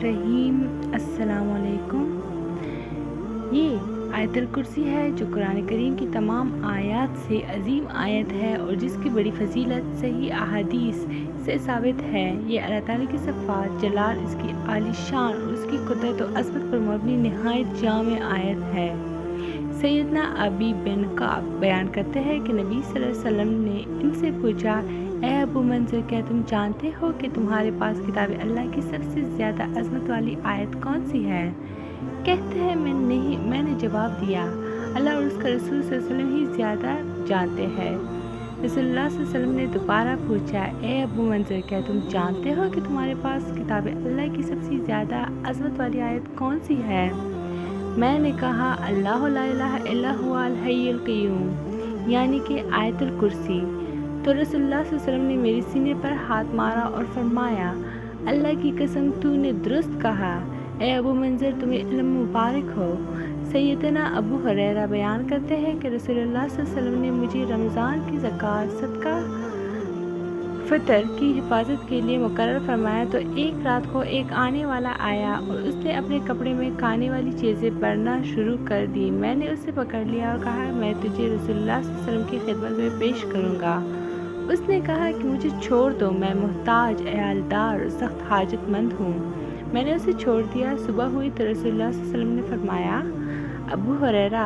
रहीम। अस्सलाम वालेकुम। ये आयतुल कुर्सी है जो कुरान करीम की तमाम आयत से अजीम आयत है और जिसकी बड़ी फजीलत सही अहादीस से साबित है। ये अल्लाह ताला की सिफ़ात जलाल, इसकी आलीशान और उसकी कुदरत और अज़मत पर मबनी नहायत जामे आयत है। सैयदना अबी बिन काब बयान करते हैं कि नबी सल्लल्लाहु अलैहि वसल्लम ने इनसे पूछा, ए अबू मंज़र, क्या तुम जानते हो कि तुम्हारे पास किताब अल्लाह की सबसे ज़्यादा अज़मत वाली आयत कौन सी है? कहते हैं मैंने जवाब दिया, अल्लाह और उसका रसूल सल्लल्लाहु अलैहि वसल्लम ही ज़्यादा जानते हैं। रसूलुल्लाह सल्लल्लाहु अलैहि वसल्लम ने दोबारा पूछा, ए अबू मंज़र, क्या तुम जानते हो कि तुम्हारे पास किताब अल्लाह की सबसे ज़्यादा अज़मत वाली आयत कौन सी है? मैंने कहा, अल्लाह ला इलाहा इल्ला हुवल हय्युल क़य्यूम, यानी कि आयतुल कुर्सी। तो रसूलुल्लाह सल्लल्लाहु अलैहि वसल्लम ने मेरे सीने पर हाथ मारा और फरमाया, अल्लाह की कसम, तूने दुरुस्त कहा। ए अबू मंज़र, तुम्हें इल्म मुबारक हो। सैयदना अबू हुरैरा बयान करते हैं कि रसूलुल्लाह सल्लल्लाहु अलैहि वसल्लम ने मुझे रमज़ान की ज़कात, सदका फ़ितर की हिफाजत के लिए मुकर्रर फरमाया तो एक रात को एक आने वाला आया और उसने अपने कपड़े में खाने वाली चीज़ें भरना शुरू कर दी। मैंने उसे पकड़ लिया और कहा, मैं तुझे रसूलुल्लाह सल्लल्लाहु अलैहि वसल्लम की खिदमत में पेश करूँगा। उसने कहा कि मुझे छोड़ दो, मैं मुहताज, अयालदार और सख्त हाजतमंद हूँ। मैंने उसे छोड़ दिया। सुबह हुई तो रसूलुल्लाह सल्लल्लाहु अलैहि वसल्लम ने फरमाया, अबू हुरैरा,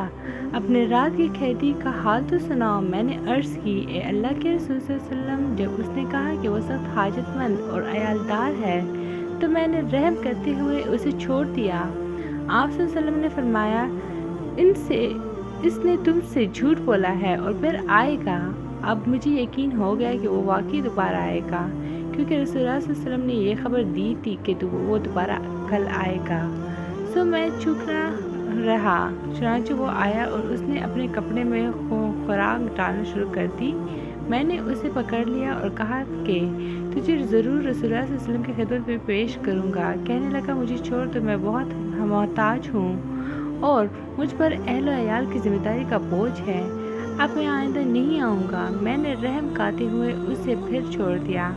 अपने रात की कैदी का हाल तो सुनाओ। मैंने अर्ज़ की, ए अल्लाह के रसूल सल्लल्लाहु अलैहि वसल्लम, जब उसने कहा कि वो सख्त हाजतमंद और अयालदार है तो मैंने रहम करते हुए उसे छोड़ दिया। आप सल्लल्लाहु अलैहि वसल्लम ने फरमाया, इसने तुमसे झूठ बोला है और फिर आएगा। अब मुझे यकीन हो गया कि वो वाकई दोबारा आएगा, क्योंकि रसूलुल्लाह सल्लल्लाहु अलैहि वसल्लम ने ये खबर दी थी कि वो दोबारा कल आएगा। सो मैं चुप रहा। चुनांचे वो आया और उसने अपने कपड़े में खुराक डालना शुरू कर दी। मैंने उसे पकड़ लिया और कहा कि तुझे ज़रूर रसूलुल्लाह सल्लल्लाहु अलैहि वसल्लम की खिदमत में पेश करूँगा। कहने लगा, मुझे छोड़ दो, मैं बहुत मोहताज हूँ और मुझ पर अहल अयाल की जिम्मेदारी का बोझ है। अब मैं आइंदा नहीं आऊँगा। मैंने रहम खाते हुए उसे फिर छोड़ दिया।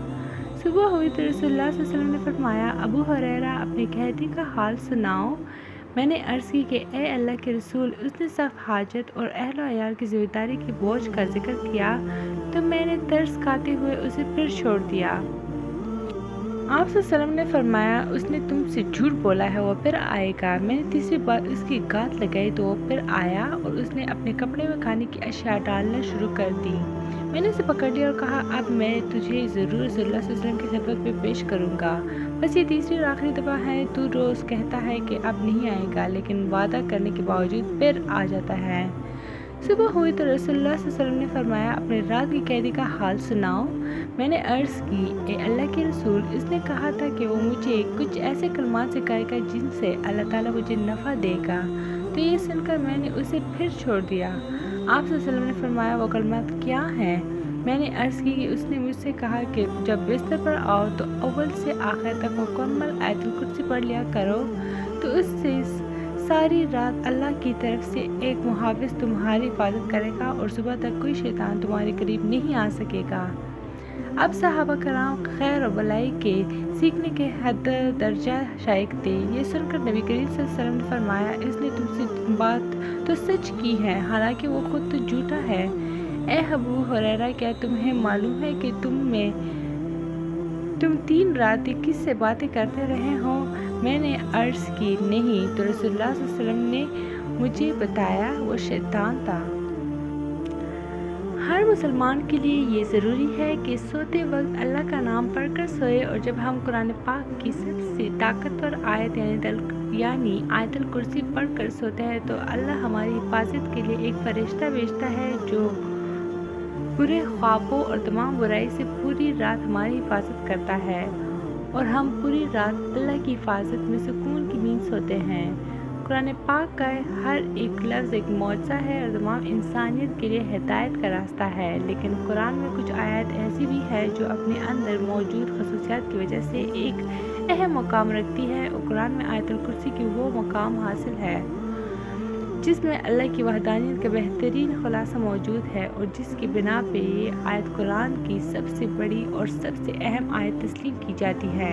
सुबह हुई तो रसूलुल्लाह सल्लल्लाहु अलैहि वसल्लम ने फरमाया, अबू हुरैरा, अपने कैदी का हाल सुनाओ। मैंने अर्ज़ की कि ए अल्लाह के रसूल, उसने सख्त हाजत और अहल अयाल की ज़िम्मेदारी के बोझ का जिक्र किया तो मैंने तरस खाते हुए उसे फिर छोड़ दिया। आप सल्लल्लाहु अलैहि वसल्लम ने फरमाया, उसने तुमसे झूठ बोला है, वो फिर आएगा। मैंने तीसरी बार उसकी गात लगाई तो वो फिर आया और उसने अपने कपड़े में खाने की अशिया डालना शुरू कर दी। मैंने उसे पकड़ लिया और कहा, अब मैं तुझे ज़रूर रसूलुल्लाह सल्लल्लाहु अलैहि वसल्लम की खिदमत में पेश करूँगा। बस ये तीसरी और आखिरी दफ़ा है। तू रोज़ कहता है कि अब नहीं आएगा, लेकिन वादा करने के बावजूद फिर आ जाता है। सुबह हुई तो रसूलुल्लाह सल्लल्लाहु अलैहि वसल्लम ने फरमाया, अपने रात की कैदी का हाल सुनाओ। मैंने अर्ज़ की, ए अल्लाह के रसूल, इसने कहा था कि वो मुझे कुछ ऐसे कलमात सिखाएगा जिनसे अल्लाह ताला मुझे नफ़ा देगा। तो ये सुनकर मैंने उसे फिर छोड़ दिया। आप सल्लल्लाहु अलैहि वसल्लम ने फरमाया, वो कलमात क्या हैं? मैंने अर्ज़ की कि उसने मुझसे कहा कि जब बिस्तर पर आओ तो अव्वल से आखिर तक मुकम्मल आयतुल कुर्सी पढ़ लिया करो, तो उससे सारी रात अल्लाह की तरफ से एक मुहाफ़िज़ तुम्हारी हिफाजत करेगा और सुबह तक कोई शैतान तुम्हारे करीब नहीं आ सकेगा। अब सहाबा कराम खैर और भलाई के सीखने के हद दर्जा शायक थे। ये सुनकर नबी करीम सल्लल्लाहु अलैहि वसल्लम ने फरमाया, इसने तुमसे बात तो सच की है, हालांकि वो खुद तो झूठा है। ए अबू हुरैरा, क्या तुम्हें मालूम है कि तुम 3 रातें किससे बातें करते रहे हो? मैंने अर्ज़ की, नहीं। तो रसूलुल्लाह सल्लल्लाहु अलैहि वसल्लम ने मुझे बताया, वो शैतान था। हर मुसलमान के लिए ये ज़रूरी है कि सोते वक्त अल्लाह का नाम पढ़कर सोए, और जब हम कुरान पाक की सबसे ताकतवर आयत यानी आयतुल कुर्सी पढ़कर सोते हैं तो अल्लाह हमारी हिफाजत के लिए एक फ़रिश्ता भेजता है जो बुरे ख्वाबों और तमाम बुराई से पूरी रात हमारी हिफाजत करता है और हम पूरी रात अल्लाह की हिफाजत में सुकून की नींद सोते हैं। कुरान पाक का हर एक लफ्ज़ एक मौजज़ा है और तमाम इंसानियत के लिए हिदायत का रास्ता है। लेकिन कुरान में कुछ आयत ऐसी भी है जो अपने अंदर मौजूद खसूसियात की वजह से एक अहम मकाम रखती है, और कुरान में आयतुल कुर्सी की वो मकाम हासिल है जिसमें अल्लाह की वहदानियत का बेहतरीन खुलासा मौजूद है और जिसकी बिना पे ये आयत कुरान की सबसे बड़ी और सबसे अहम आयत तस्लीम की जाती है।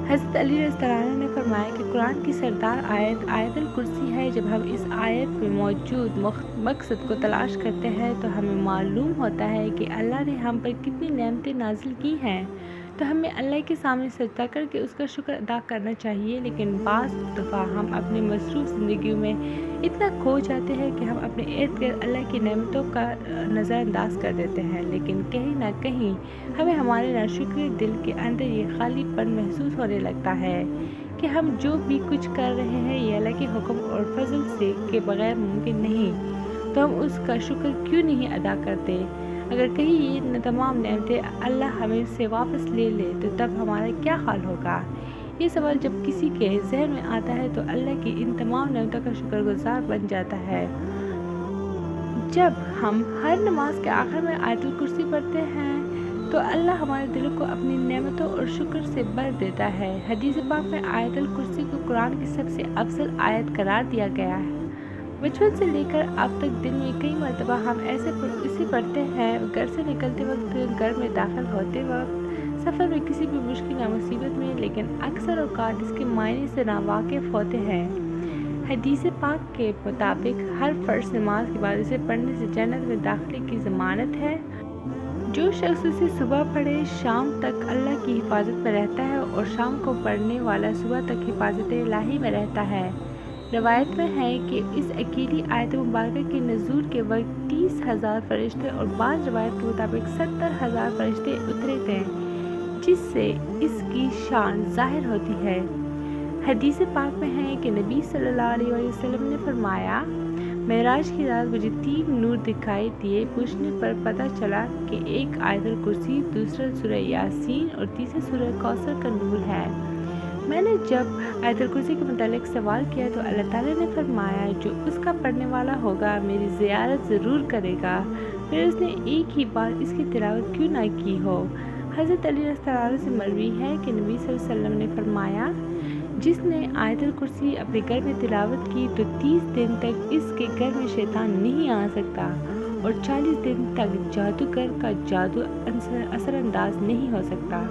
حضرت علی رضی اللہ عنہ نے فرمایا کہ قرآن کی سردار آیت آیت الکرسی ہے۔ جب ہم اس آیت میں موجود مقصد کو تلاش کرتے ہیں تو ہمیں معلوم ہوتا ہے کہ اللہ نے ہم پر کتنی نعمتیں نازل کی ہیں، تو ہمیں اللہ کے سامنے سجدہ کر کے اس کا شکر ادا کرنا چاہیے۔ لیکن بعض دفعہ ہم اپنی مصروف زندگیوں میں اتنا کھو جاتے ہیں کہ ہم اپنے ارد گرد اللہ کی نعمتوں کا نظر انداز کر دیتے ہیں، لیکن کہیں نہ کہیں ہمیں ہمارے ناشکر دل کے اندر یہ خالی پن محسوس ہونے لگتا ہے کہ ہم جو بھی کچھ کر رہے ہیں یہ اللہ کے حکم اور فضل سے کے بغیر ممکن نہیں، تو ہم اس کا شکر کیوں نہیں ادا کرتے؟ اگر کہیں یہ تمام نعمتیں اللہ ہمیں سے واپس لے لے تو تب ہمارا کیا حال ہوگا؟ یہ سوال جب کسی کے ذہن میں آتا ہے تو اللہ کی ان تمام نعمتوں کا شکر گزار بن جاتا ہے۔ جب ہم ہر نماز کے آخر میں آیت الکرسی پڑھتے ہیں تو اللہ ہمارے دلوں کو اپنی نعمتوں اور شکر سے بھر دیتا ہے۔ حدیث پاک میں آیت الکرسی کو قرآن کی سب سے افضل آیت قرار دیا گیا ہے۔ بچپن سے لے کر اب تک دن میں کئی مرتبہ ہم اسے پڑھتے ہیں، گھر سے نکلتے وقت، گھر میں داخل ہوتے وقت، سفر میں کسی بھی مشکل یا مصیبت میں، لیکن اکثر اوقات اس کے معنی سے ناواقف ہوتے ہیں۔ حدیث پاک کے مطابق ہر فرض نماز کے بعد اسے پڑھنے سے جنت میں داخلے کی ضمانت ہے۔ جو شخص اسے صبح پڑھے شام تک اللہ کی حفاظت میں رہتا ہے، اور شام کو پڑھنے والا صبح تک حفاظت الہی میں رہتا ہے۔ روایت میں ہے کہ اس اکیلی آیت مبارکہ کے نزول کے وقت 30,000 فرشتے اور بعض روایت کے مطابق 70,000 فرشتے اترے تھے، جس سے اس کی شان ظاہر ہوتی ہے۔ حدیث پاک میں ہے کہ نبی صلی اللہ علیہ وسلم نے فرمایا، معراج کی رات مجھے 3 نور دکھائی دیے۔ پوچھنے پر پتہ چلا کہ ایک آیت الکرسی، دوسرا سورہ یاسین اور تیسرا سورہ کوثر کا نور ہے۔ میں نے جب آیت الکرسی کے متعلق سوال کیا تو اللہ تعالیٰ نے فرمایا، جو اس کا پڑھنے والا ہوگا میری زیارت ضرور کرے گا، پھر اس نے ایک ہی بار اس کی تلاوت کیوں نہ کی ہو۔ حضرت علی رضی اللہ عنہ سے مروی ہے کہ نبی صلی اللہ علیہ وسلم نے فرمایا، جس نے آیت الکرسی اپنے گھر میں تلاوت کی تو 30 دن تک اس کے گھر میں شیطان نہیں آ سکتا، اور 40 دن تک جادوگر کا جادو اثر انداز نہیں ہو سکتا۔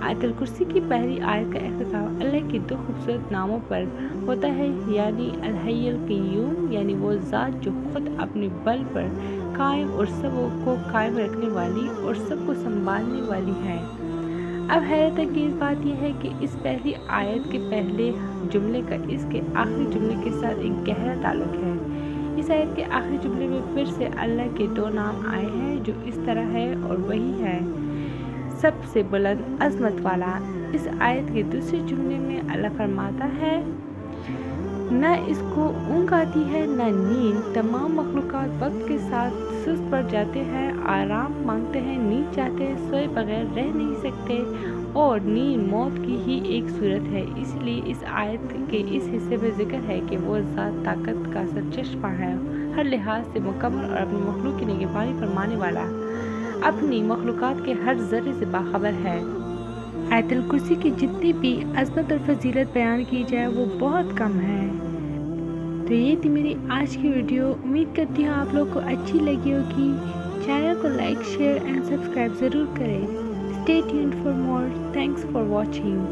آیت الکرسی کی پہلی آیت کا اختتام اللہ کے 2 خوبصورت ناموں پر ہوتا ہے، یعنی الحی القیوم، یعنی وہ ذات جو خود اپنے بل پر قائم اور سب کو قائم رکھنے والی اور سب کو سنبھالنے والی ہے۔ اب حیرت انگیز بات یہ ہے کہ اس پہلی آیت کے پہلے جملے کا اس کے آخری جملے کے ساتھ ایک گہرا تعلق ہے۔ اس آیت کے آخری جملے میں پھر سے اللہ کے 2 نام آئے ہیں جو اس طرح ہے، اور وہی ہے سب سے بلند عظمت والا۔ اس آیت کے دوسرے جملے میں اللہ فرماتا ہے، نہ اس کو اونگ آتی ہے نہ نیند، تمام مخلوقات وقت کے ساتھ سست پڑ جاتے ہیں، آرام مانگتے ہیں، نیند چاہتے ہیں، سوئے بغیر رہ نہیں سکتے، اور نیند موت کی ہی ایک صورت ہے۔ اس لیے اس آیت کے اس حصے میں ذکر ہے کہ وہ ذات طاقت کا سرچشمہ ہے، ہر لحاظ سے مکمل اور اپنی مخلوق کی نگہبانی فرمانے والا، اپنی مخلوقات کے ہر ذرے سے باخبر ہے۔ آیت الکرسی کی جتنی بھی عظمت اور فضیلت بیان کی جائے وہ بہت کم ہے۔ تو یہ تھی میری آج کی ویڈیو، امید کرتی ہوں آپ لوگ کو اچھی لگی ہوگی۔ چینل کو لائک، شیئر اینڈ سبسکرائب ضرور کریں۔ Stay tuned for more. Thanks for watching.